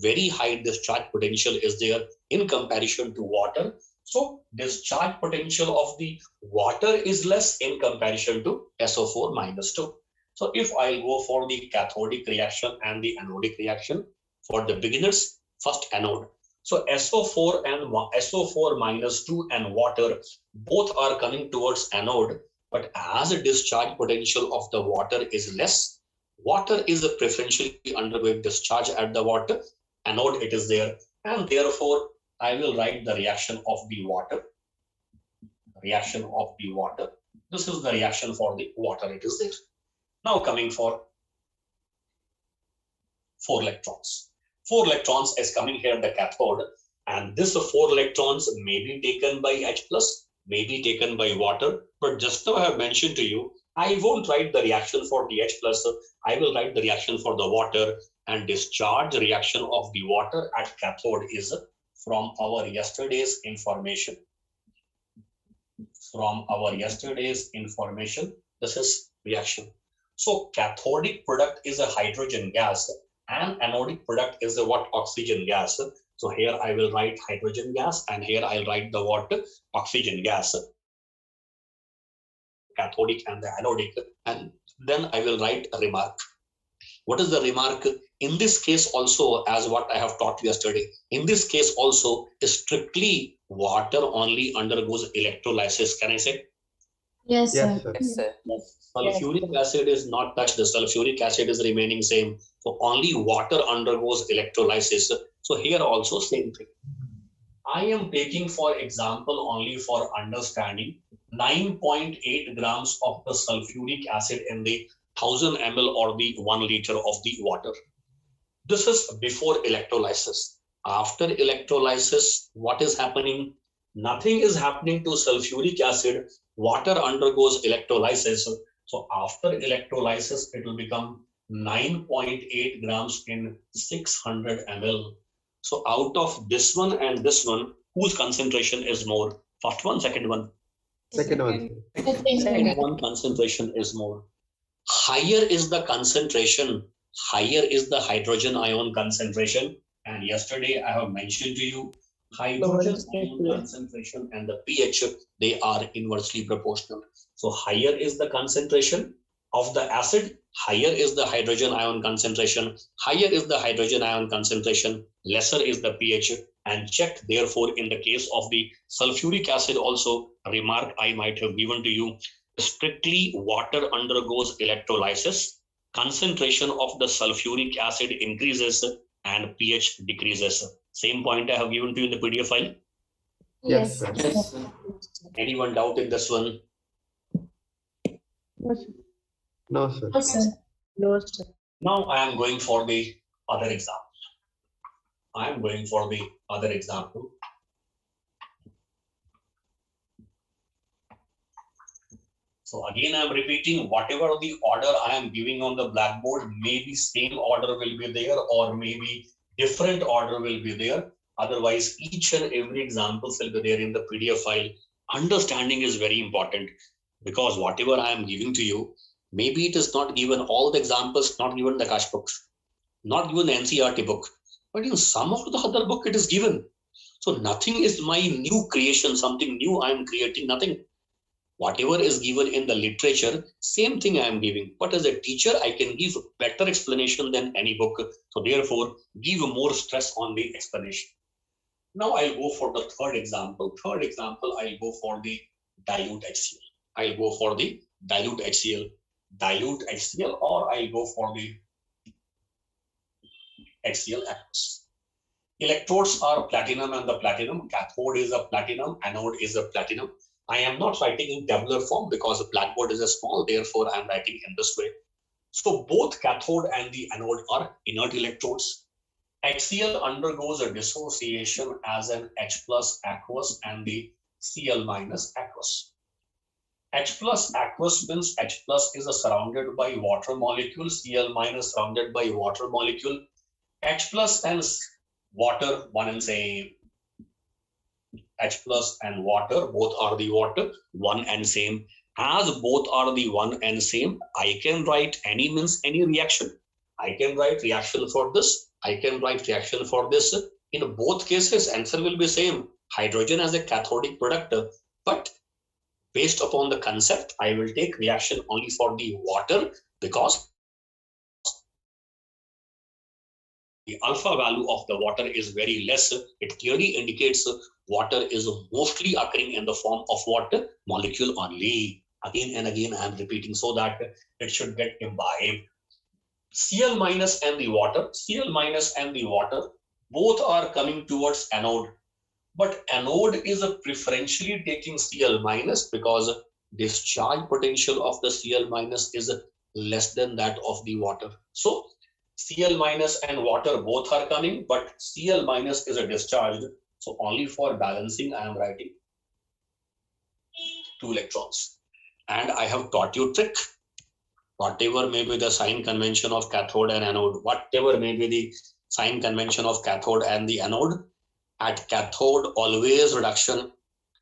very high discharge potential is there in comparison to water. So discharge potential of the water is less in comparison to SO4 minus 2. So if I go for the cathodic reaction and the anodic reaction for the beginners, first anode. So SO4 and SO4 minus 2 and water both are coming towards anode, but as a discharge potential of the water is less, water is preferentially undergoing discharge at the water, anode it is there, and therefore I will write the reaction of the water. Reaction of the water. This is the reaction for the water, it is there. Now coming for 4 electrons. 4 electrons is coming here the cathode, and this 4 electrons may be taken by H plus, may be taken by water, but just now I have mentioned to you, I won't write the reaction for the H plus, I will write the reaction for the water, and discharge reaction of the water at cathode is from our yesterday's information. From our yesterday's information, this is reaction. So cathodic product is a hydrogen gas and anodic product is a what? Oxygen gas. So here I will write hydrogen gas and here I'll write the what? Oxygen gas. Cathodic and the anodic, and then I will write a remark. What is the remark? In this case also, as what I have taught yesterday, in this case also, strictly water only undergoes electrolysis. Can I say? Yes, sir. Yes, sir. Sulfuric acid is not touched. The sulfuric acid is remaining same. So only water undergoes electrolysis. So here also same thing. I am taking for example only for understanding 9.8 grams of the sulfuric acid in the 1000 ml or the 1 liter of the water. This is before electrolysis. After electrolysis, what is happening? Nothing is happening to sulfuric acid. Water undergoes electrolysis. So after electrolysis, it will become 9.8 grams in 600 ml. So out of this one and this one, whose concentration is more? First one, second one? Second one. Second one concentration is more. Higher is the concentration, higher is the hydrogen ion concentration. And yesterday I have mentioned to you, hydrogen ion concentration and the pH, they are inversely proportional. So higher is the concentration of the acid, higher is the hydrogen ion concentration, higher is the hydrogen ion concentration, lesser is the pH. And check therefore in the case of the sulfuric acid also, remark I might have given to you, strictly water undergoes electrolysis, concentration of the sulfuric acid increases and pH decreases. Same point I have given to you in the PDF file. Yes, sir. Yes. Anyone doubt in this one? No, sir. No, sir. No, sir. Now I am going for the other example. I am going for the other example. So again, I am repeating, whatever the order I am giving on the blackboard, maybe same order will be there or maybe different order will be there. Otherwise, each and every example will be there in the PDF file. Understanding is very important because whatever I am giving to you, maybe it is not given all the examples, not given the cash books, not given the NCERT book, but in some of the other book it is given. So nothing is my new creation, something new I am creating, nothing. Whatever is given in the literature, same thing I am giving. But as a teacher, I can give better explanation than any book. So therefore, give more stress on the explanation. Now I'll go for the third example. Third example, I'll go for the dilute HCl. I'll go for the dilute HCl. Dilute HCl, or I'll go for the HCl aqueous. Electrodes are platinum and the platinum. Cathode is a platinum, anode is a platinum. I am not writing in tabular form because the blackboard is a small, therefore I am writing in this way. So both cathode and the anode are inert electrodes. HCl undergoes a dissociation as an H plus aqueous and the Cl minus aqueous. H plus aqueous means H plus is surrounded by water molecule, Cl minus surrounded by water molecule. H plus and water, one and same. H plus and water, both are the water, one and same. As both are the one and same, I can write any means any reaction. I can write reaction for this, I can write reaction for this. In both cases, answer will be same. Hydrogen as a cathodic product. But based upon the concept, I will take reaction only for the water because the alpha value of the water is very less. It clearly indicates water is mostly occurring in the form of water molecule only. Again and again, I am repeating so that it should get imbibed. Cl minus and the water, Cl minus and the water, both are coming towards anode. But anode is preferentially taking Cl minus because discharge potential of the Cl minus is less than that of the water. So Cl minus and water both are coming, but Cl minus is a discharged. So only for balancing, I am writing 2 electrons. And I have taught you trick. Whatever may be the sign convention of cathode and anode, whatever may be the sign convention of cathode and the anode, at cathode always reduction,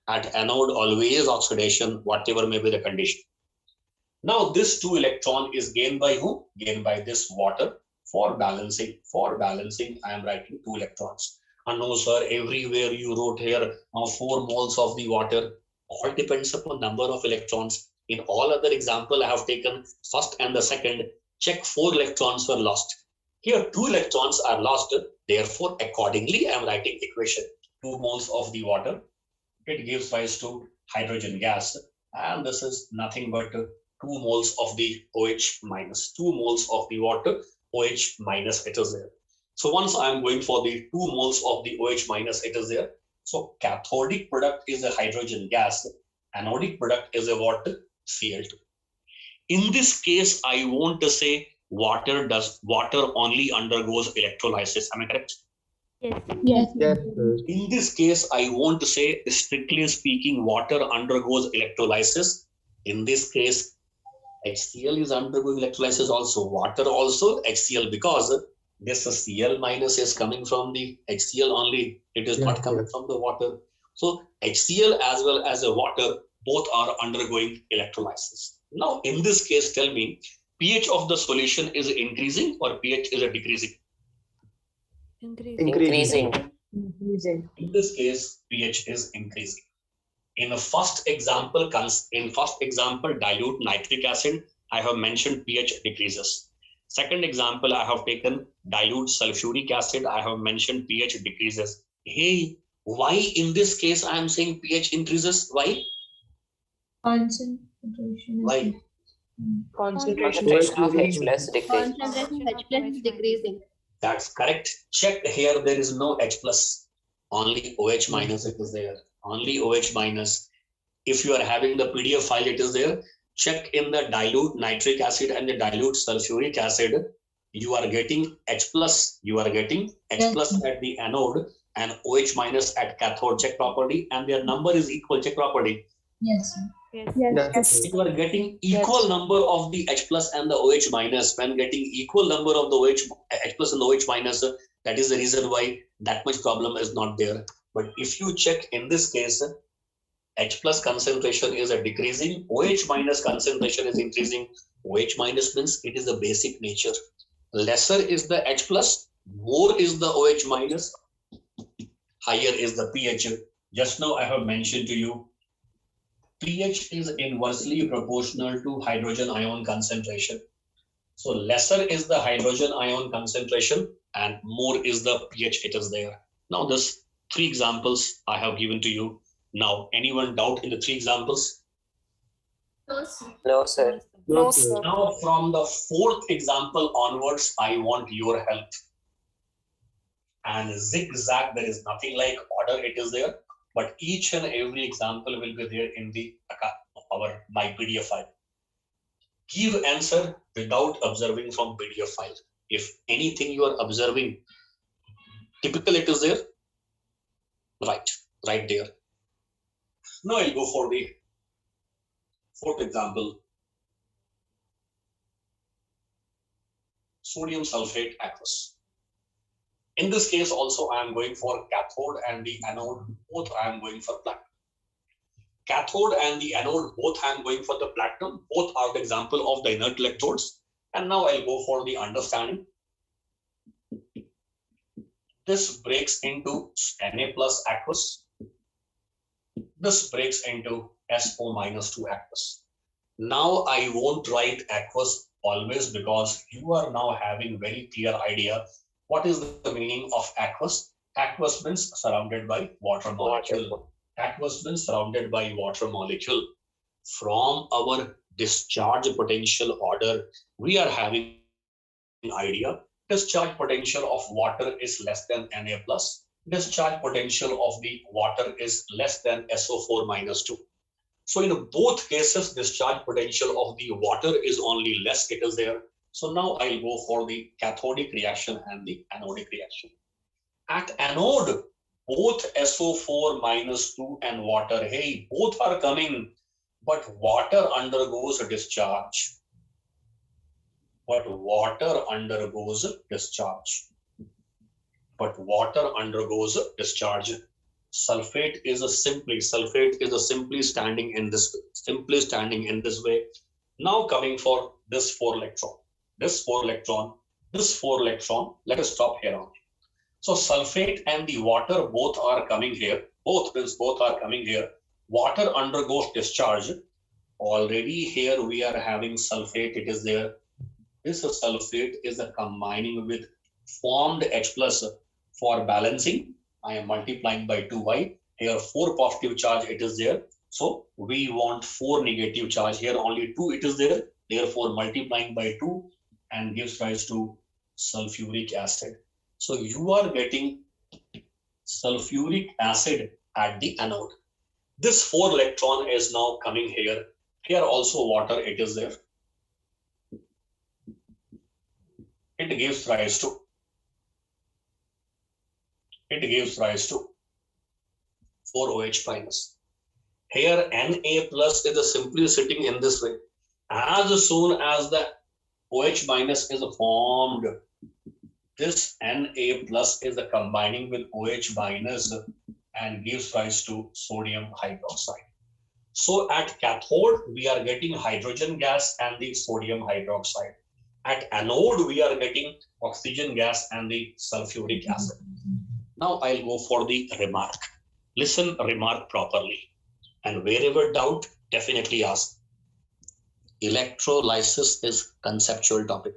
at anode always oxidation, whatever may be the condition. Now this 2 electron is gained by who? Gained by this water. For balancing, I am writing 2 electrons. And no, sir, everywhere you wrote here 4 moles of the water. All depends upon number of electrons. In all other example I have taken first and the second, check 4 electrons were lost. Here 2 electrons are lost. Therefore, accordingly, I am writing equation 2 moles of the water. It gives rise to hydrogen gas. And this is nothing but 2 moles of the OH minus, 2 moles of the water. OH minus, it is there. So once I am going for the 2 moles of the OH minus, it is there. So cathodic product is a hydrogen gas. Anodic product is a water, Cl2. In this case, I want to say water only undergoes electrolysis. Am I correct? Yes. Yes, sir. In this case, I want to say, strictly speaking, water undergoes electrolysis. In this case, HCl is undergoing electrolysis also, water also, HCl, because this Cl minus is coming from the HCl only. It is not coming from the water. So HCl as well as the water, both are undergoing electrolysis. Now, in this case, tell me, pH of the solution is increasing or pH is decreasing? Increasing. In this case, pH is increasing. In the first example, dilute nitric acid, I have mentioned pH decreases. Second example, I have taken dilute sulfuric acid, I have mentioned pH decreases. Hey, why in this case I am saying pH increases? Why? Concentration. Why? Concentration of H plus Concentration of H plus is decreasing. That's correct. Check here, there is no H plus, only OH minus it is there. Only OH minus. If you are having the PDF file, it is there. Check in the dilute nitric acid and the dilute sulfuric acid. You are getting H plus. You are getting H plus at the anode and OH minus at cathode. Check properly, and their number is equal. Check properly. Yes. Yes. You are getting equal number of the H plus and the OH minus. When getting equal number of the H plus and the OH minus, that is the reason why that much problem is not there. But if you check in this case, H plus concentration is decreasing, OH minus concentration is increasing. OH minus means it is the basic nature. Lesser is the H plus, more is the OH minus, higher is the pH. Just now I have mentioned to you, pH is inversely proportional to hydrogen ion concentration. So lesser is the hydrogen ion concentration and more is the pH, it is there. Now this 3 examples I have given to you. Now, anyone doubt in the 3 examples? No, sir. No, sir. No, sir. Now, from the 4th example onwards, I want your help. And zigzag, there is nothing like order, it is there. But each and every example will be there in my PDF file. Give answer without observing from PDF file. If anything you are observing, typical it is there, right there. Now I'll go for the 4th example. Sodium sulfate aqueous. In this case also I am going for cathode and the anode, both I am going for platinum. Cathode and the anode, both I am going for the platinum, both are the example of the inert electrodes. And now I'll go for the understanding. This breaks into Na plus aqueous. This breaks into SO minus 2 aqueous. Now I won't write aqueous always because you are now having very clear idea what is the meaning of aqueous. Aqueous means surrounded by water molecule. Aqueous means surrounded by water molecule. From our discharge potential order, we are having idea. Discharge potential of water is less than Na plus. Discharge potential of the water is less than SO4 minus 2. So in both cases, discharge potential of the water is only less, it is there. So now I'll go for the cathodic reaction and the anodic reaction. At anode, both SO4 minus 2 and water, hey, both are coming, but water undergoes a discharge. But water undergoes discharge. But water undergoes discharge. Sulfate is a simply standing in this way. Now coming for this 4 electron. This 4 electron. Let us stop here on. So sulfate and the water both are coming here. Both are coming here. Water undergoes discharge. Already here we are having sulfate. It is there. This sulfate is combining with formed H plus for balancing. I am multiplying by 2y. Here 4 positive charge it is there. So we want 4 negative charge. Here only 2 it is there. Therefore multiplying by 2 and gives rise to sulfuric acid. So you are getting sulfuric acid at the anode. This 4 electron is now coming here. Here also water it is there. It gives rise to 4OH minus. Here Na plus is simply sitting in this way. As soon as the OH minus is formed, this Na plus is combining with OH minus and gives rise to sodium hydroxide. So at cathode, we are getting hydrogen gas and the sodium hydroxide. At anode, we are getting oxygen gas and the sulfuric acid. Now I'll go for the remark. Listen, remark properly. And wherever doubt, definitely ask. Electrolysis is conceptual topic.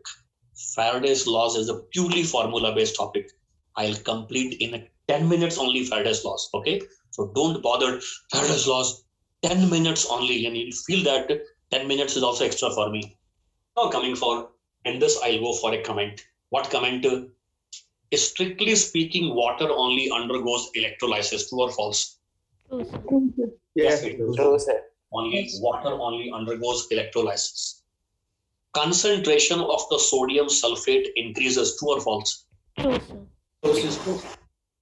Faraday's laws is a purely formula-based topic. I'll complete in 10 minutes only Faraday's laws, okay? So don't bother Faraday's laws, 10 minutes only, and you'll feel that 10 minutes is also extra for me. Now coming for, in this I'll go for a comment. What comment? Strictly speaking, water only undergoes electrolysis, true or false? True, sir. Yes, it is. true, sir. Water only undergoes electrolysis. Concentration of the sodium sulfate increases, true or false? True, sir.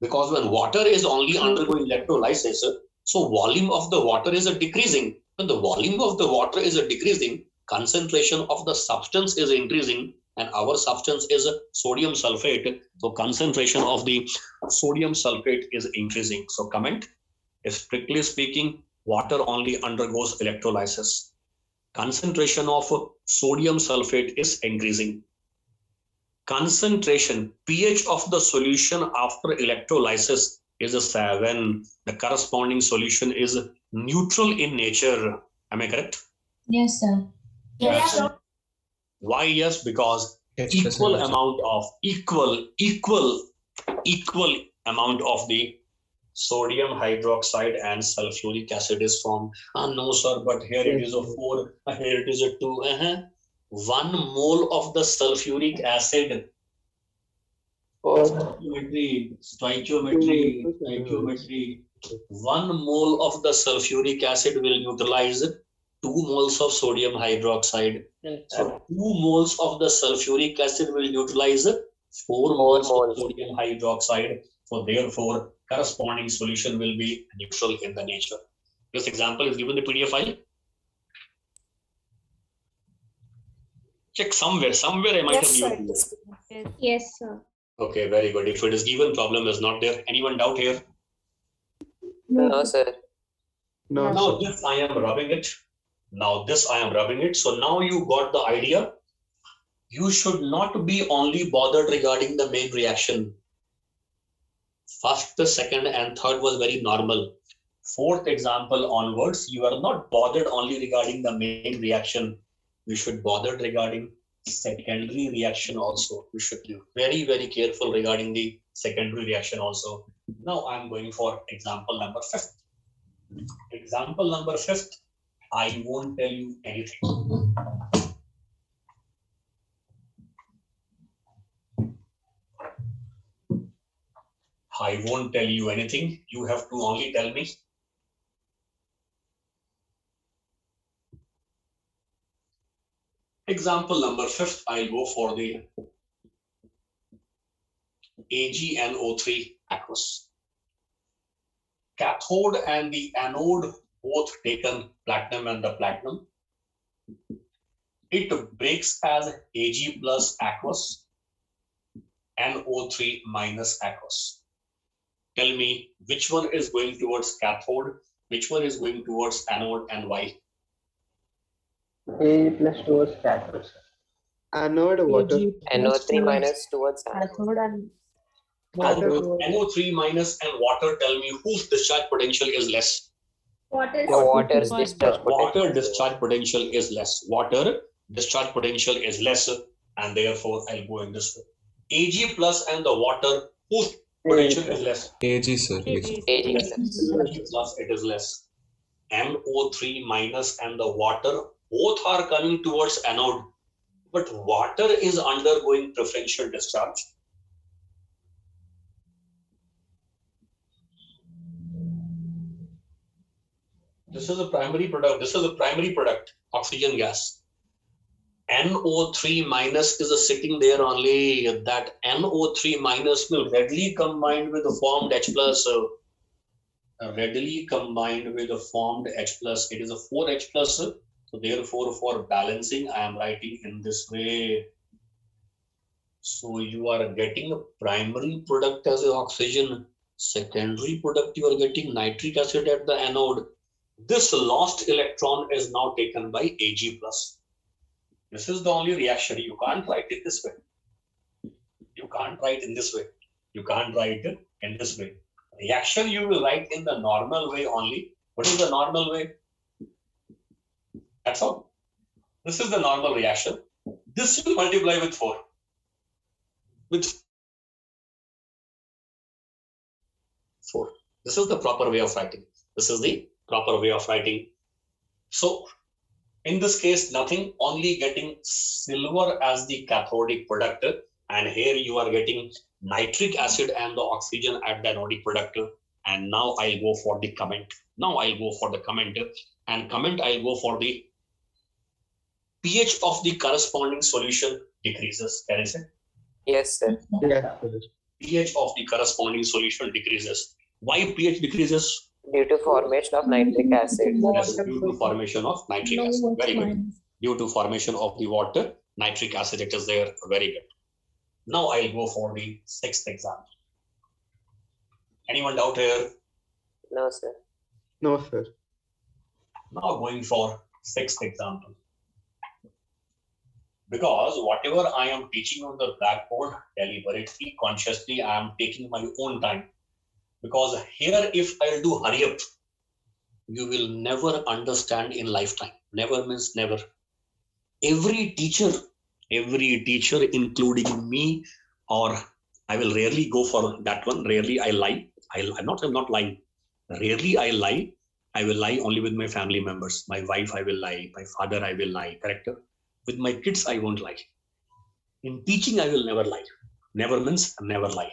Because when water is only undergoing electrolysis, so volume of the water is decreasing. When the volume of the water is decreasing, concentration of the substance is increasing, and our substance is sodium sulfate. So concentration of the sodium sulfate is increasing. So comment, strictly speaking, water only undergoes electrolysis. Concentration of sodium sulfate is increasing. Concentration, pH of the solution after electrolysis is 7. The corresponding solution is neutral in nature. Am I correct? Yes, sir. Yes. Why yes? Because equal amount of the sodium hydroxide and sulfuric acid is formed. No sir, but here it is a 4, here it is a 2. 1 mole of the sulfuric acid. Stoichiometry. 1 mole of the sulfuric acid will neutralize 2 moles of sodium hydroxide. So 2 moles of the sulfuric acid will neutralize 4 moles of sodium hydroxide. So therefore, corresponding solution will be neutral in the nature. This example is given in the PDF file. Check somewhere I might have given. Yes, sir. Okay, very good. If it is given, problem is not there. Anyone doubt here? No, sir. No, now this I am rubbing it. So now you got the idea. You should not be only bothered regarding the main reaction. First, the second, and third was very normal. Fourth example onwards, you are not bothered only regarding the main reaction. You should bother regarding secondary reaction also. You should be very, very careful regarding the secondary reaction also. Now I'm going for example number 5. Example number 5, I won't tell you anything. I won't tell you anything. You have to only tell me. Example number 5, I'll go for the AgNO3 aqueous. Cathode and the anode both taken platinum and the platinum. It breaks as Ag plus aqueous, NO3 minus aqueous. Tell me which one is going towards cathode, which one is going towards anode, and why? A plus towards cathode. Anode water. NO3 minus towards anode. Cathode and Water. NO3 minus and water, tell me whose discharge potential is less? water. The water's Water. discharge Water potential. discharge potential is less. Water discharge potential is less, and therefore I'll go in this way. Ag plus and the water, whose potential is less? AG, sir. AG. Ag Ag plus it is less. NO3 minus and the water both are coming towards anode, but water is undergoing preferential discharge. This is a primary product. This is a primary product, oxygen gas. NO3 minus is sitting there only. That NO3 minus will readily combine with the formed H plus. Readily combined with the formed H plus. It is a 4H plus. So therefore, for balancing, I am writing in this way. So you are getting a primary product as oxygen. Secondary product, you are getting nitric acid at the anode. This lost electron is now taken by Ag plus. This is the only reaction. You can't write it this way. You can't write in this way. You can't write it in this way. Reaction you will write in the normal way only. What is the normal way? That's all. This is the normal reaction. This will multiply with 4. With 4. This is the proper way of writing. This is the proper way of writing. So in this case, nothing, only getting silver as the cathodic product, and here you are getting nitric acid and the oxygen at the anodic product. And now I'll go for the comment. Now I'll go for the comment, and comment I'll go for the pH of the corresponding solution decreases. Can I say? Yes, sir. Yes, sir. pH of the corresponding solution decreases. Why pH decreases? Due to formation of nitric acid. Yes, due to formation of nitric acid. Very good. Due to formation of the water, nitric acid, it is there. Very good. Now I'll go for the 6th example. Anyone doubt here? No, sir. No, sir. Now going for 6th example. Because whatever I am teaching on the blackboard, deliberately, consciously, I am taking my own time. Because here, if I'll do hurry up, you will never understand in lifetime. Never means never. Every teacher, including me, or I will rarely go for that one. Rarely I lie. I'm not lying. Rarely I lie. I will lie only with my family members. My wife, I will lie. My father, I will lie. Correct? With my kids, I won't lie. In teaching, I will never lie. Never means never lie.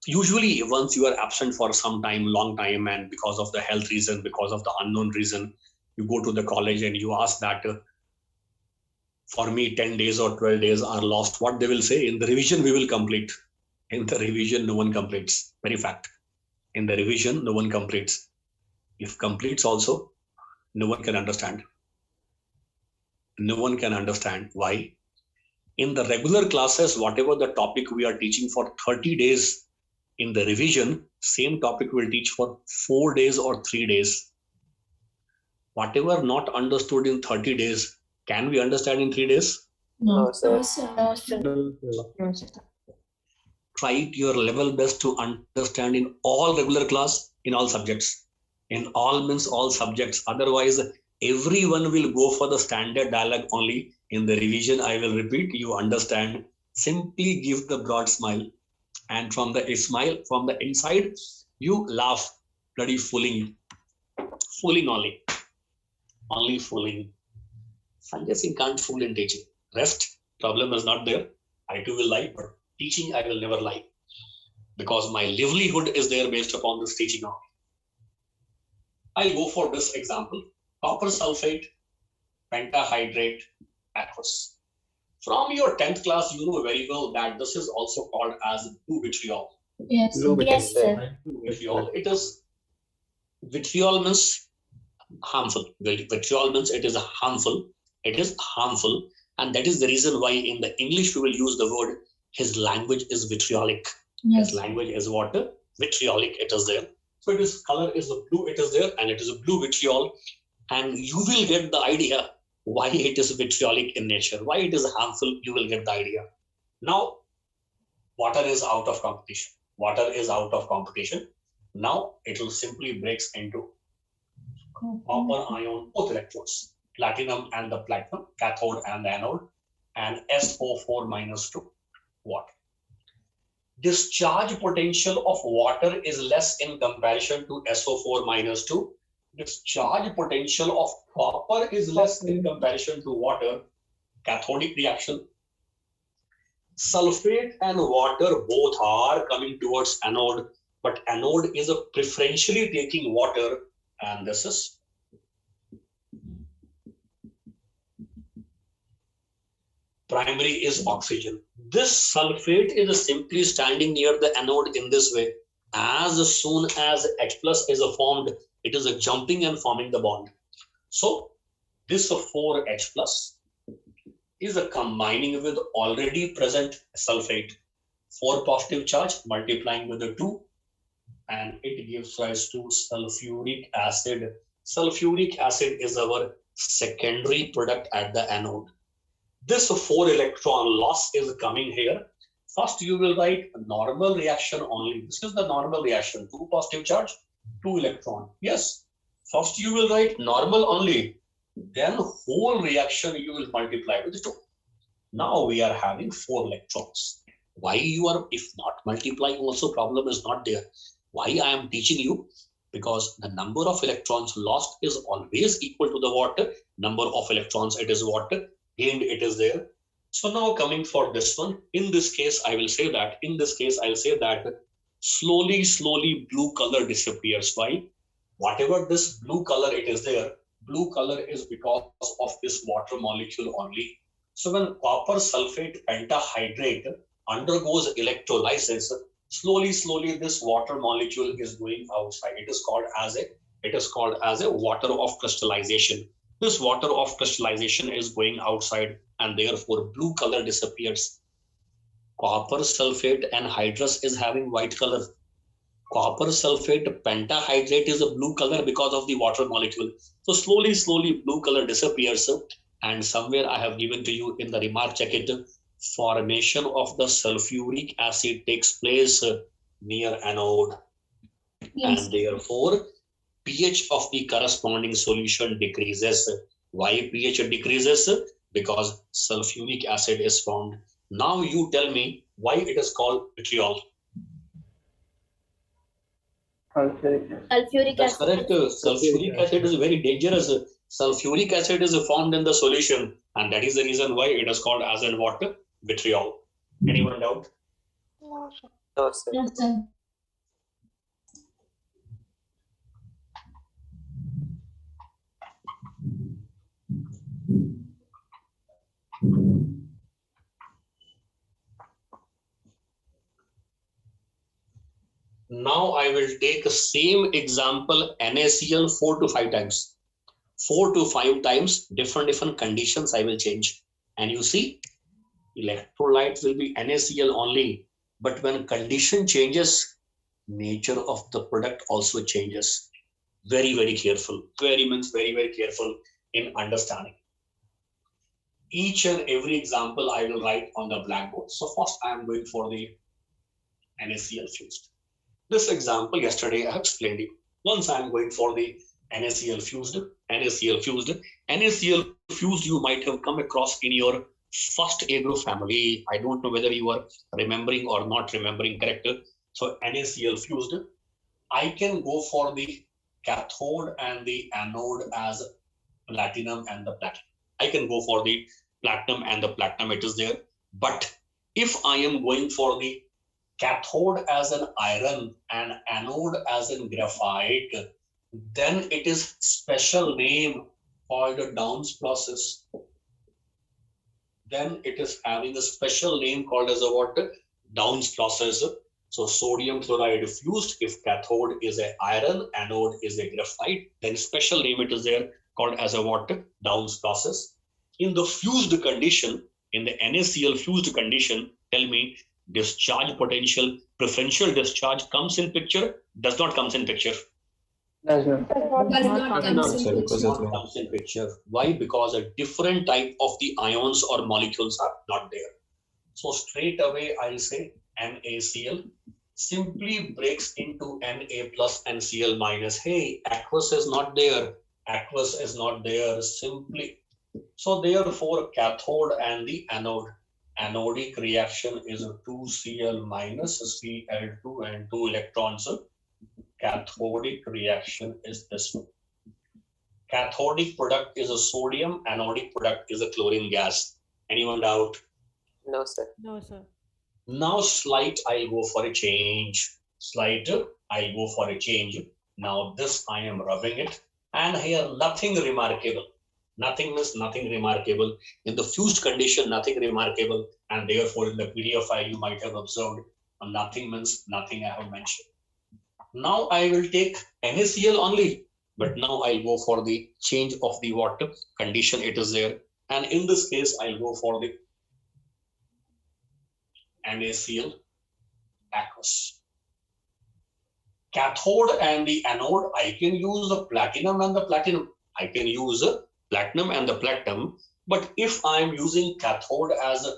Usually, once you are absent for some time, long time, and because of the health reason, because of the unknown reason, you go to the college and you ask that, for me, 10 days or 12 days are lost. What they will say, in the revision, we will complete. In the revision, no one completes. Very fact. In the revision, no one completes. If completes also, no one can understand. No one can understand. Why? In the regular classes, whatever the topic we are teaching for 30 days, in the revision, same topic we'll teach for 4 days or 3 days. Whatever not understood in 30 days, can we understand in 3 days? No, sir. No, sir. No, sir. try your level best to understand in all regular class, in all subjects. In all means all subjects. Otherwise, everyone will go for the standard dialogue only. In the revision, I will repeat, you understand. Simply give the broad smile. And from the smile, from the inside, you laugh, bloody fooling. Fooling only. Only fooling. Sanjay Singh can't fool in teaching. Rest, problem is not there. I too will lie, but teaching I will never lie. Because my livelihood is there based upon this teaching only. I'll go for this example. Copper sulfate, pentahydrate, aqueous. From your 10th class, you know very well that this is also called as blue vitriol. Yes, Blue yes, vitriol. sir. Blue vitriol. It is, vitriol means harmful. Vitriol means it is harmful. It is harmful. And that is the reason why in the English we will use the word, his language is vitriolic. Yes. His language is what? Vitriolic, it is there. So it is color is blue, it is there, and it is a blue vitriol. And you will get the idea why it is vitriolic in nature, why it is harmful, you will get the idea. Now, water is out of competition. Water is out of competition. Now, it will simply breaks into copper ion, both electrodes, platinum and the platinum, cathode and the anode, and SO4 minus 2 water. Discharge potential of water is less in comparison to SO4 minus 2. Discharge potential of copper is less in comparison to water. Cathodic reaction. Sulfate and water both are coming towards anode, but anode is preferentially taking water, and this is primary is oxygen. This sulfate is simply standing near the anode in this way. As soon as H plus is formed, it is jumping and forming the bond. So this 4H plus is combining with already present sulfate. 4 positive charge multiplying with the 2, and it gives rise to sulfuric acid. Sulfuric acid is our secondary product at the anode. This 4 electron loss is coming here. First, you will write a normal reaction only. This is the normal reaction. 2 positive charge, 2 electron. Yes. First, you will write normal only. Then whole reaction you will multiply with 2. Now we are having 4 electrons. Why you are, if not multiplying also, problem is not there. Why I am teaching you? Because the number of electrons lost is always equal to the water. Number of electrons, it is water. Gained, it is there. So now coming for this one, in this case, I will say that, slowly blue color disappears. Why? Whatever this blue color it is there, blue color is because of this water molecule only. So when copper sulfate pentahydrate undergoes electrolysis, slowly this water molecule is going outside. It is called as a water of crystallization. This water of crystallization is going outside, and therefore blue color disappears. Copper sulfate anhydrous is having white color. Copper sulfate pentahydrate is a blue color because of the water molecule. So slowly blue color disappears, and somewhere I have given to you in the remark, check it, formation of the sulfuric acid takes place near anode. Yes. And therefore pH of the corresponding solution decreases. Why pH decreases? Because sulfuric acid is formed. Now you tell me why it is called vitriol. Sulfuric That's acid. correct. Sulfuric acid is very dangerous. Sulfuric acid is formed in the solution, and that is the reason why it is called as in water vitriol. Anyone doubt? No, sir. Yes, sir. Now I will take the same example, NaCl 4 to 5 times. 4 to 5 times, different conditions I will change. And you see, electrolyte will be NaCl only. But when condition changes, nature of the product also changes. Very careful. Very careful in understanding. Each and every example I will write on the blackboard. So first I am going for the NaCl fused. This example yesterday I have explained you. Once I am going for the NaCl fused, NaCl fused you might have come across in your first agro family. I don't know whether you are remembering or not remembering correct. So NaCl fused, I can go for the cathode and the anode as platinum and the platinum. I can go for the platinum and the platinum, it is there. But if I am going for the cathode as an iron and anode as in graphite, then it is special name called a Downs process. Then it is having a special name called as a what? Downs process. So sodium chloride fused, if cathode is a iron, anode is a graphite, then special name it is there called as a what? Downs process. In the fused condition, in the NaCl fused condition, tell me, discharge potential, preferential discharge comes in picture, does not comes in picture? Does not. Does not comes in picture. Why? Because a different type of the ions or molecules are not there. So straight away I'll say NaCl simply breaks into Na plus and Cl minus. Hey, aqueous is not there. Aqueous is not there. Simply. So therefore, cathode and the anode. Anodic reaction is a 2Cl minus Cl2 and 2 electrons. Cathodic reaction is this one. Cathodic product is a sodium, anodic product is a chlorine gas. Anyone doubt? No, sir. No, sir. Now slight, I'll go for a change. Slight, I'll go for a change. Now this I am rubbing it, and here nothing remarkable. Nothing means nothing remarkable. In the fused condition, nothing remarkable, and therefore in the PDF file you might have observed nothing means nothing I have mentioned. Now I will take NaCl only, but now I'll go for the change of the water condition it is there, and in this case I'll go for the NaCl aqueous. Cathode and the anode, I can use the platinum and the platinum. I can use platinum and the platinum, but if I'm using cathode as a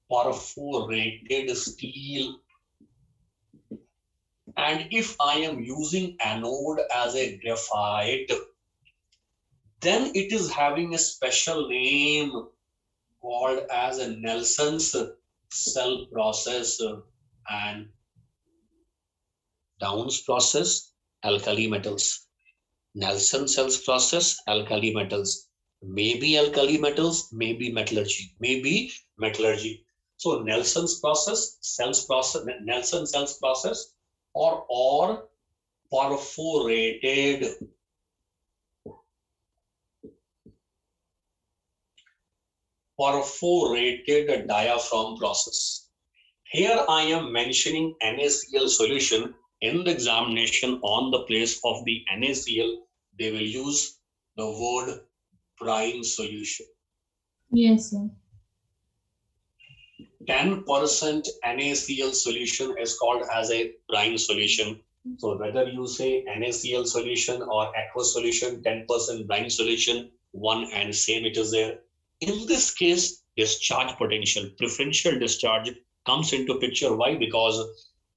perforated steel, and if I am using anode as a graphite, then it is having a special name called as a Nelson's cell process and Downs process, alkali metals. Nelson cells process, alkali metals. Maybe alkali metals, maybe metallurgy. So Nelson's process, Nelson cells process, or perforated diaphragm process. Here I am mentioning NaCl solution. In the examination on the place of the NaCl, they will use the word brine solution. Yes, sir. 10% NaCl solution is called as a brine solution. So whether you say NaCl solution or aqueous solution, 10% brine solution, one and same it is there. In this case, discharge potential, preferential discharge comes into picture. Why? Because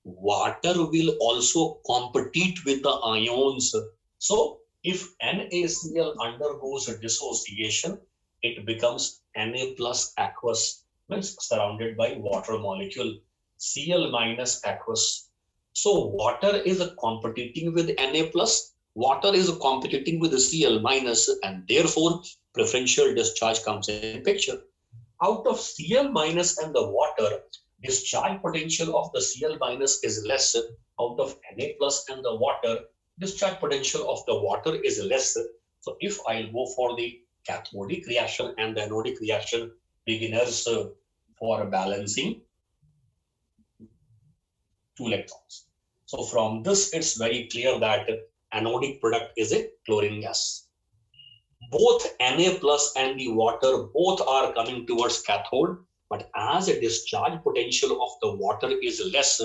water will also compete with the ions. So if NaCl undergoes a dissociation, it becomes Na plus aqueous, means surrounded by water molecule, Cl minus aqueous. So water is competing with Na plus, water is competing with the Cl minus, and therefore preferential discharge comes in picture. Out of Cl minus and the water, discharge potential of the Cl minus is less. Out of Na plus and the water, discharge potential of the water is less. So if I'll go for the cathodic reaction and the anodic reaction, beginners for balancing two electrons. So from this, it's very clear that anodic product is a chlorine gas. Both Na plus and the water, both are coming towards cathode, but as a discharge potential of the water is less,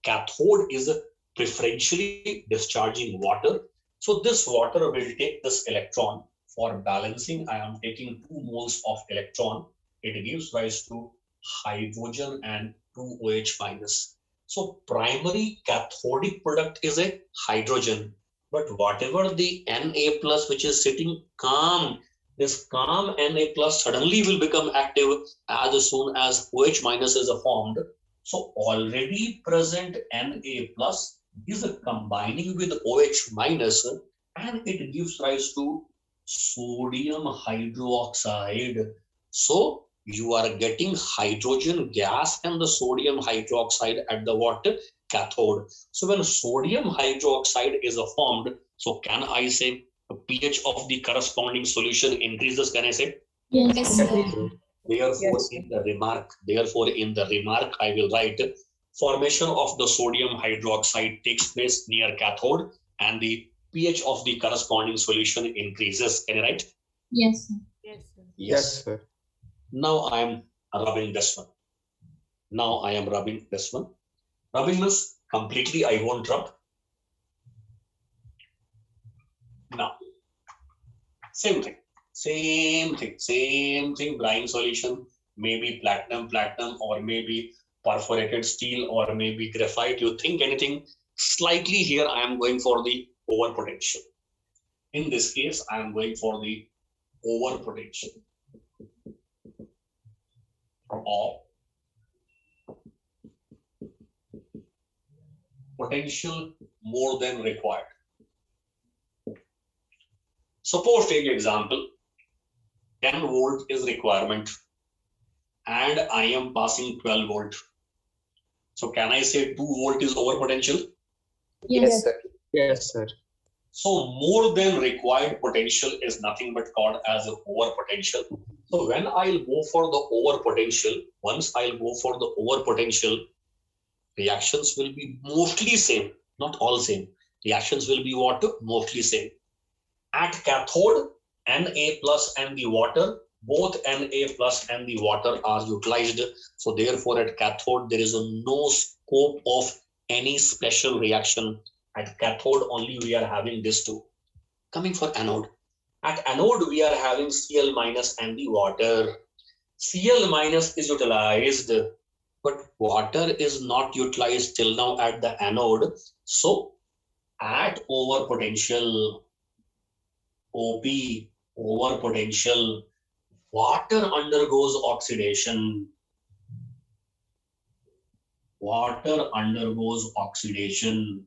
cathode is preferentially discharging water. So this water will take this electron. For balancing, I am taking 2 moles of electron. It gives rise to hydrogen and 2 OH minus. So primary cathodic product is a hydrogen, but whatever the Na plus which is sitting calm, this calm Na plus suddenly will become active as soon as OH minus is formed. So already present Na plus is combining with OH minus and it gives rise to sodium hydroxide. So you are getting hydrogen gas and the sodium hydroxide at the what? Cathode. So when sodium hydroxide is formed, so can I say the pH of the corresponding solution increases? Can I say? Yes, Yes, sir. sir. Yes, sir. Therefore, in the remark, I will write formation of the sodium hydroxide takes place near cathode and the pH of the corresponding solution increases. Can I write? Yes, sir. Yes, sir. Yes, sir. Now I am rubbing this one. Rubbing means completely I won't rub. Now, same thing, brine solution, maybe platinum, or maybe perforated steel, or maybe graphite. You think anything slightly here, I am going for the overpotential. In this case, I am going for the overpotential or potential more than required. Suppose take example, 10 volt is requirement and I am passing 12 volt. So can I say 2 volt is overpotential? Yes, sir. Yes, sir. So more than required potential is nothing but called as a overpotential. So when I'll go for the overpotential, once I'll go for the overpotential, reactions will be mostly same, not all same. Reactions will be what? Mostly same. At cathode, Na plus and the water, both Na plus and the water are utilized. So therefore at cathode, there is no scope of any special reaction. At cathode only we are having this two. Coming for anode. At anode, we are having Cl minus and the water. Cl minus is utilized, but water is not utilized till now at the anode. So at overpotential, OP, overpotential, water undergoes oxidation. Water undergoes oxidation.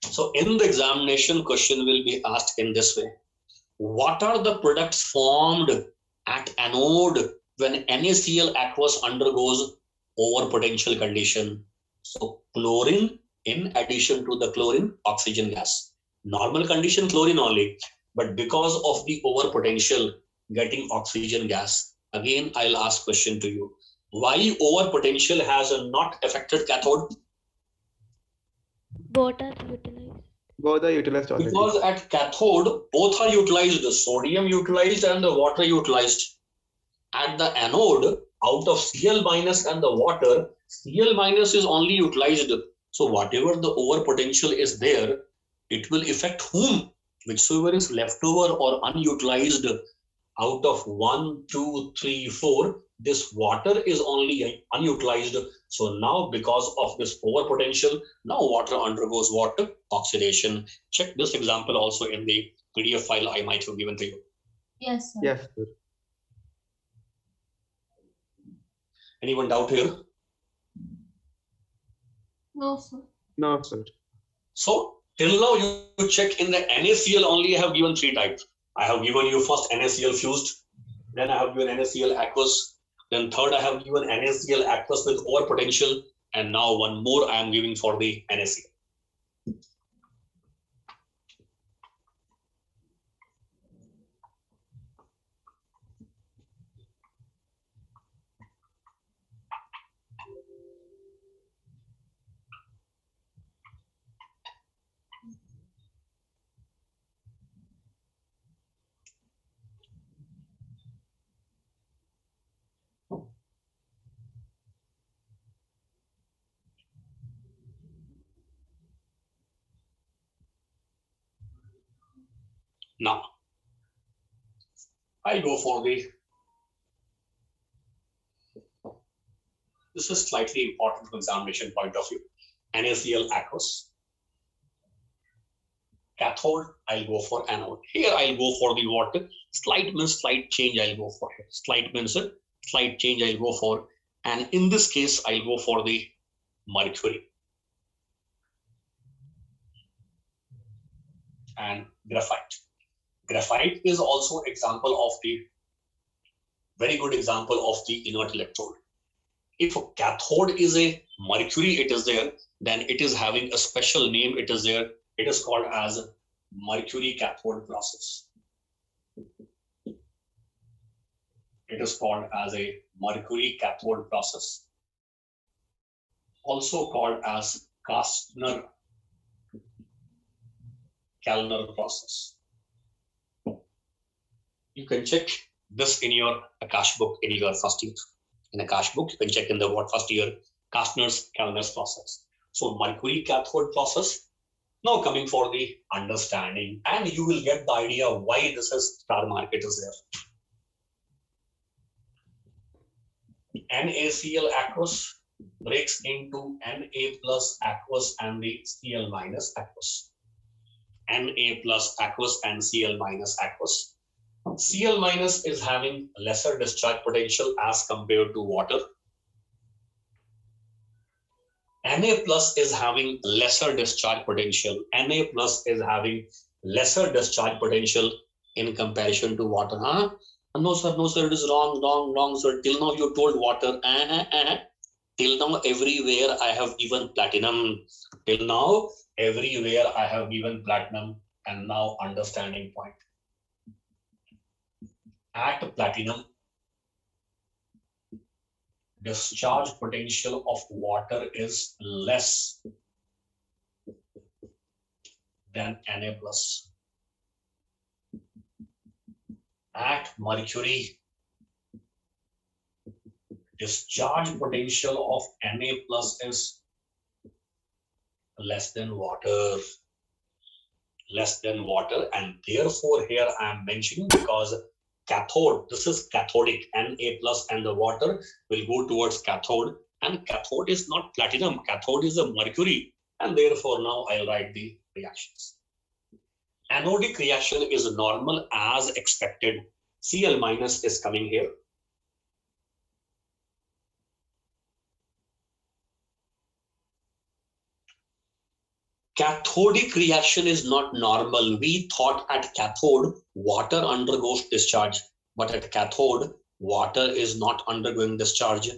So in the examination, question will be asked in this way. What are the products formed at anode when NaCl aqueous undergoes overpotential condition? So chlorine in addition to the chlorine, oxygen gas. Normal condition, chlorine only. But because of the overpotential, getting oxygen gas. Again, I'll ask question to you. Why overpotential has not affected cathode? Both are utilized. Both are utilized already. Because at cathode, both are utilized, sodium utilized and the water utilized. At the anode, out of Cl minus and the water, Cl minus is only utilized. So whatever the overpotential is there, it will affect whom? Whichsoever is leftover or unutilized out of 1, 2, 3, 4, this water is only unutilized. So now because of this overpotential, now water undergoes what? Oxidation. Check this example also in the PDF file I might have given to you. Yes, sir. Yes, sir. Anyone doubt here? No, sir. No, sir. So till now you check in the NaCl only I have given 3 types. I have given you first NaCl fused, then I have given NaCl aqueous, then third I have given NaCl aqueous with overpotential, and now one more I am giving for the NaCl. Now I go for the This is slightly important from examination point of view. NaCl aqueous. Cathode, I'll go for anode. Here I'll go for the water. Slight means slight change, I'll go for here. Slight means a slight change, I'll go for. And in this case, I'll go for the mercury and graphite. Graphite is also example of the very good example of the inert electrode. If a cathode is a mercury, it is there, then it is having a special name, it is there. It is called as Mercury Cathode process. It is called as a Mercury Cathode process. Also called as Kastner-Kellner process. You can check this in your Akash book in your first year. In Akash book, you can check in the first year Kastner's-Kellner's process. So Mercury Cathode process. Now coming for the understanding, and you will get the idea why this is star market is there. NaCl aqueous breaks into Na plus aqueous and the Cl minus aqueous. Na plus aqueous and Cl minus aqueous. Cl minus is having lesser discharge potential as compared to water. Na plus is having lesser discharge potential. Na plus is having lesser discharge potential in comparison to water. Huh? No, sir, it is wrong, sir. Till now you told water. Till now everywhere I have given platinum. Till now everywhere I have given platinum. And now understanding point. At platinum, discharge potential of water is less than Na plus. At mercury, discharge potential of Na plus is less than water. And therefore here I am mentioning because cathode, this is cathodic, Na plus and the water will go towards cathode, and cathode is not platinum, cathode is a mercury, and therefore now I'll write the reactions. Anodic reaction is normal as expected. Cl minus is coming here. Cathodic reaction is not normal. We thought at cathode, water undergoes discharge, but at cathode, water is not undergoing discharge.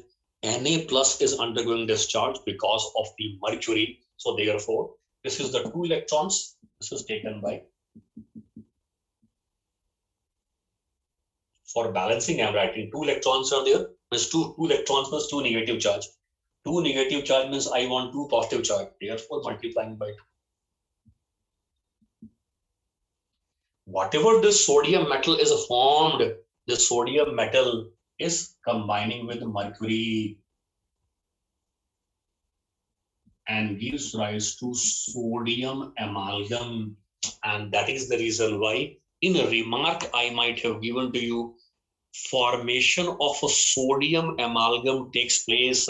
Na plus is undergoing discharge because of the mercury. So therefore, this is the 2 electrons. This is taken by. For balancing, I'm writing 2 electrons are there. Means two electrons plus 2 negative charge. 2 negative charge means I want 2 positive charge. Therefore, multiplying by 2. Whatever this sodium metal is formed, the sodium metal is combining with mercury and gives rise to sodium amalgam. And that is the reason why in a remark I might have given to you, formation of a sodium amalgam takes place.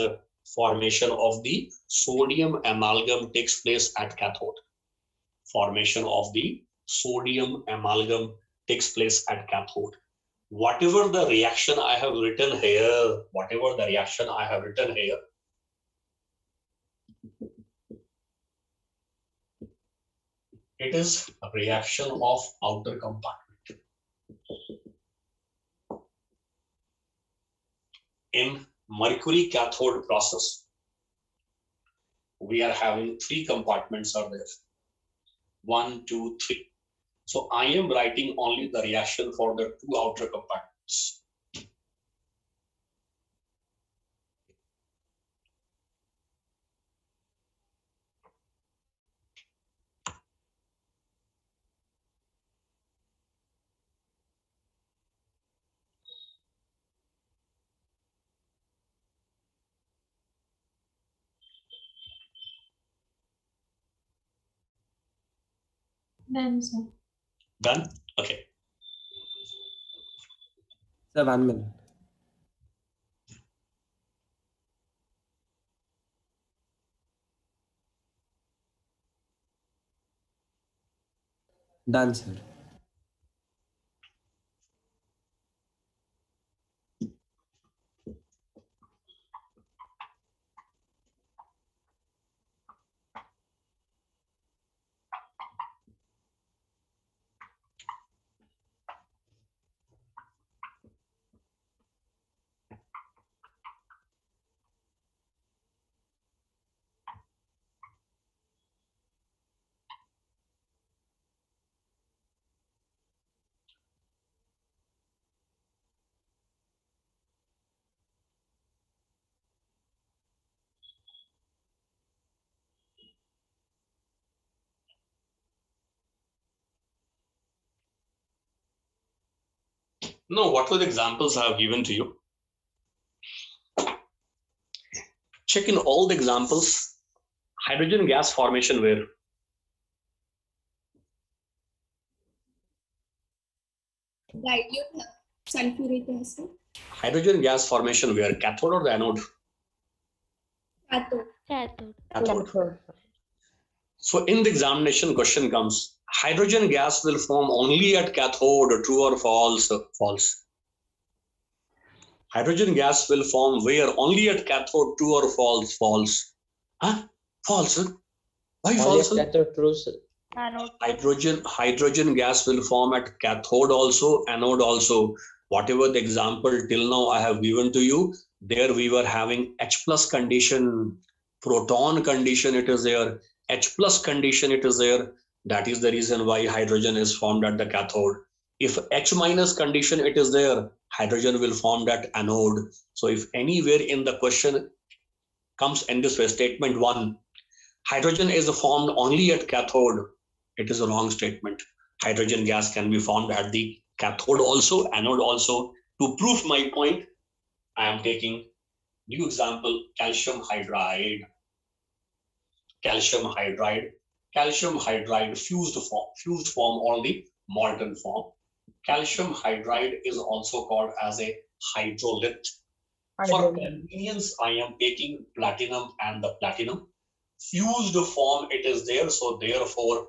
Formation of the sodium amalgam takes place at cathode. Formation of the sodium amalgam takes place at cathode. Whatever the reaction I have written here, it is a reaction of outer compartment. In mercury cathode process, we are having 3 compartments are there. 1, 2, 3. So I am writing only the reaction for the 2 outer compartments. Done, sir. Done? Okay. Sir, 1 minute. Done, sir. No, what were the examples I have given to you? Check in all the examples. Hydrogen gas formation where? Dilute sulfuric acid. Hydrogen gas formation where? Cathode or the anode? Cathode. Cathode. Cathode. So in the examination question comes, hydrogen gas will form only at cathode, true or false? False. Hydrogen gas will form where? Only at cathode, true or false? False. Huh? False. Why Only false? at cathode, true, sir. Anode. Hydrogen gas will form at cathode also, anode also. Whatever the example till now I have given to you, there we were having H plus condition, proton condition it is there, H plus condition it is there. That is the reason why hydrogen is formed at the cathode. If H minus condition it is there, hydrogen will form at anode. So if anywhere in the question comes in this way, statement 1, hydrogen is formed only at cathode, it is a wrong statement. Hydrogen gas can be formed at the cathode also, anode also. To prove my point, I am taking new example, calcium hydride. Calcium hydride fused form or the molten form. Calcium hydride is also called as a hydrolith. For convenience, I am taking platinum and the platinum. Fused form it is there, so therefore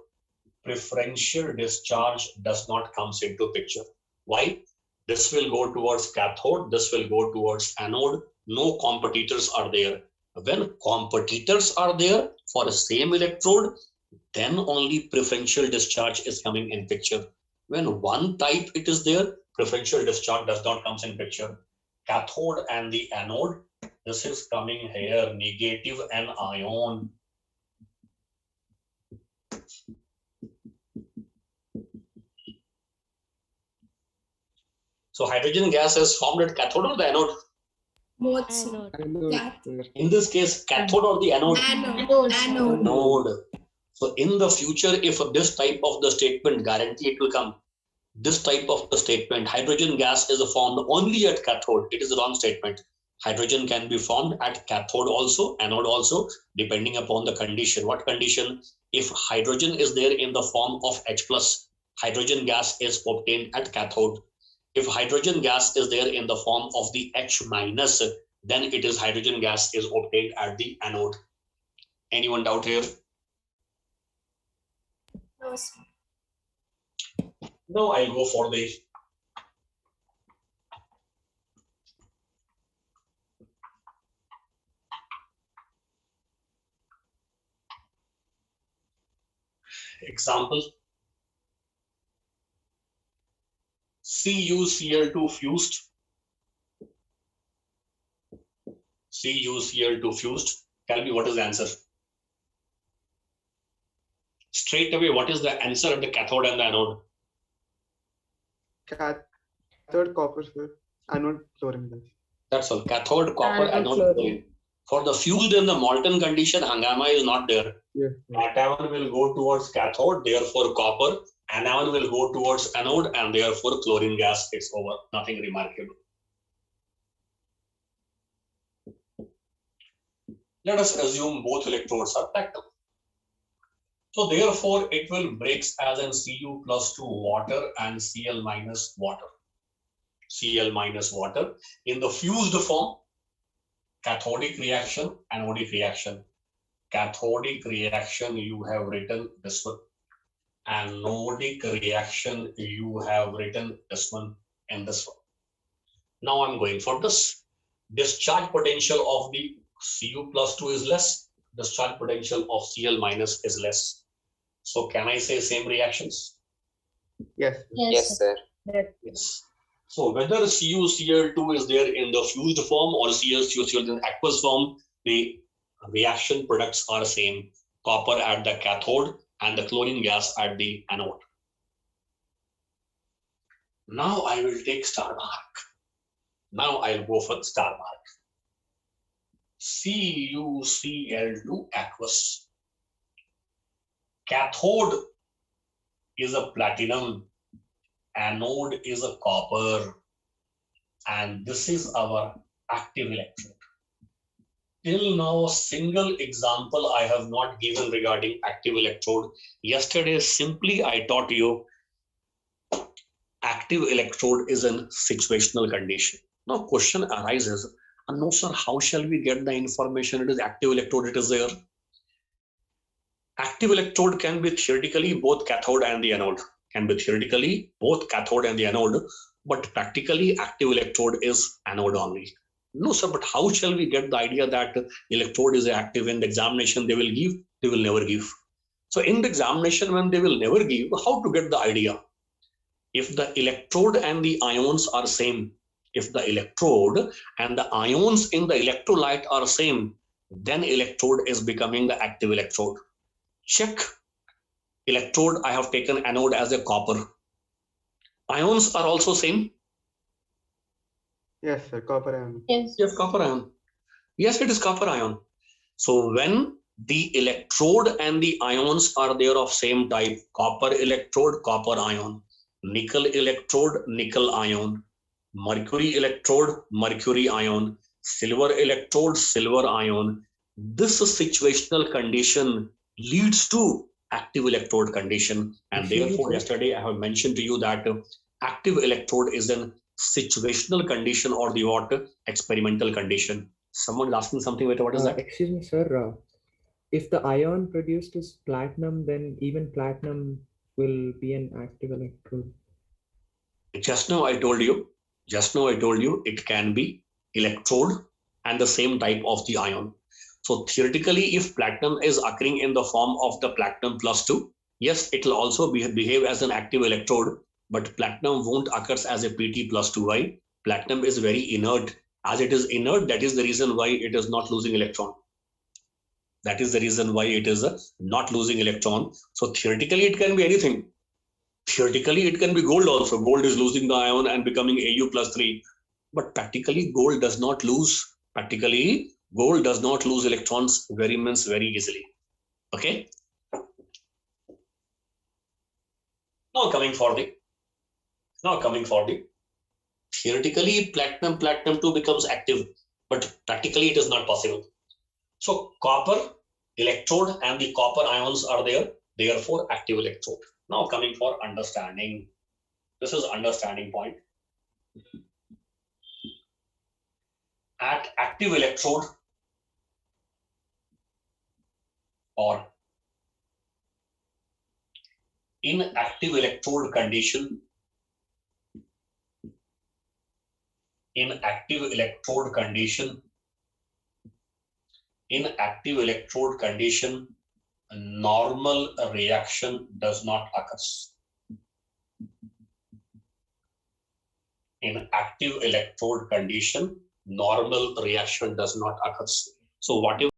preferential discharge does not come into picture. Why? This will go towards cathode, this will go towards anode. No competitors are there. When competitors are there for the same electrode, then only preferential discharge is coming in picture. When one type it is there, preferential discharge does not come in picture. Cathode and the anode, this is coming here, negative and ion. So hydrogen gas is formed at cathode or the anode? Both. Anode. In this case, cathode or the anode? Anode. Anode. So in the future, if this type of the statement guarantee it will come, this type of the statement, hydrogen gas is formed only at cathode, it is a wrong statement. Hydrogen can be formed at cathode also, anode also, depending upon the condition. What condition? If hydrogen is there in the form of H plus, hydrogen gas is obtained at cathode. If hydrogen gas is there in the form of the H minus, then it is hydrogen gas is obtained at the anode. Anyone doubt here? No, sir. No, I'll go for the example. CuCl2 fused. CuCl2 fused. Tell me what is the answer. Straight away, what is the answer at the cathode and the anode? Cathode copper, sir. Anode chlorine gas. That's all. Cathode copper, anode chlorine. For the fused in the molten condition, hangama is not there. Yes, sir. Cation will go towards cathode, therefore copper. Anion will go towards anode, and therefore chlorine gas. It's over. Nothing remarkable. Let us assume both electrodes are packed up. So therefore, it will breaks as in Cu plus to water and Cl minus water. Cl minus water. In the fused form, cathodic reaction, anodic reaction. Cathodic reaction, you have written this one. anodic reaction, you have written this one and this one. Now I'm going for this. Discharge potential of the Cu plus 2 is less. Discharge potential of Cl minus is less. So can I say same reactions? Yes. Yes, sir. Yes. So whether CuCl2 is there in the fused form or CuCl in aqueous form, the reaction products are same. Copper at the cathode and the chlorine gas at the anode. Now I will take star mark. Now I'll go for star mark. CuCl2 aqueous. Cathode is a platinum, anode is a copper, and this is our active electrode. Till now, a single example I have not given regarding active electrode. Yesterday, simply I taught you active electrode is in situational condition. Now, question arises, no sir, how shall we get the information it is active electrode, it is there? Active electrode can be theoretically both cathode and the anode. Can be theoretically both cathode and the anode, but practically active electrode is anode only. No sir, but how shall we get the idea that electrode is active? In the examination they will give, they will never give. So in the examination when they will never give, how to get the idea? If the electrode and the ions are same, if the electrode and the ions in the electrolyte are same, then electrode is becoming the active electrode. Check electrode, I have taken anode as a copper. Ions are also same. Yes, sir. Copper ion. Yes, copper ion. Yes, it is copper ion. So when the electrode and the ions are there of same type, copper electrode, copper ion, nickel electrode, nickel ion, mercury electrode, mercury ion, silver electrode, silver ion, this situational condition leads to active electrode condition. And therefore, yesterday I have mentioned to you that active electrode is in situational condition or the what experimental condition. Someone is asking something. Wait, what is that? Excuse me, sir. If the ion produced is platinum, then even platinum will be an active electrode. Just now I told you it can be electrode and the same type of the ion. So theoretically, if platinum is occurring in the form of the platinum plus 2, yes, it will also behave as an active electrode, but platinum won't occur as a PT plus 2. Why? Platinum is very inert. As it is inert, that is the reason why it is not losing electron. That is the reason why it is not losing electron. So theoretically, it can be anything. Theoretically, it can be gold also. Gold is losing the ion and becoming Au plus 3. But practically, gold does not lose. Practically, gold does not lose electrons very easily. Okay. Now coming for the theoretically platinum 2 becomes active, but practically it is not possible. So copper electrode and the copper ions are there, therefore active electrode. Now coming for understanding. This is understanding point. At active electrode or inactive electrode condition, inactive electrode condition, normal reaction does not occur. In active electrode condition, normal reaction does not occur. So whatever